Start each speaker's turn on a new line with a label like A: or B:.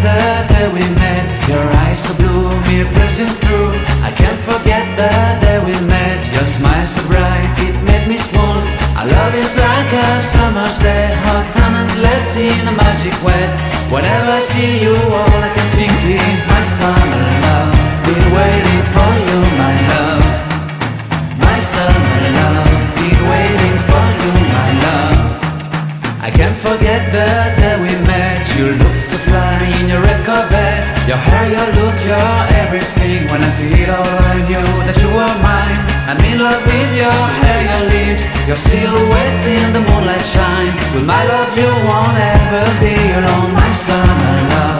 A: the day we met. Your eyes so blue, me piercing through. I can't forget the day we met. Your smile so bright, it made me swoon. Our love is like a summer's day, hot and endless in a magic way. Whenever I see you, all I can think is my summer love. Been waiting for you, my love. My summer love. Been waiting for you, my love. I can't forget the day we met. You looked so fly in your red Corvette. Your hair, your look, your everything. When I see it all, I knew that you were mine. I'm in love with your hair, your lips, your silhouette in the moonlight shine. With my love you won't ever be alone, my summer love.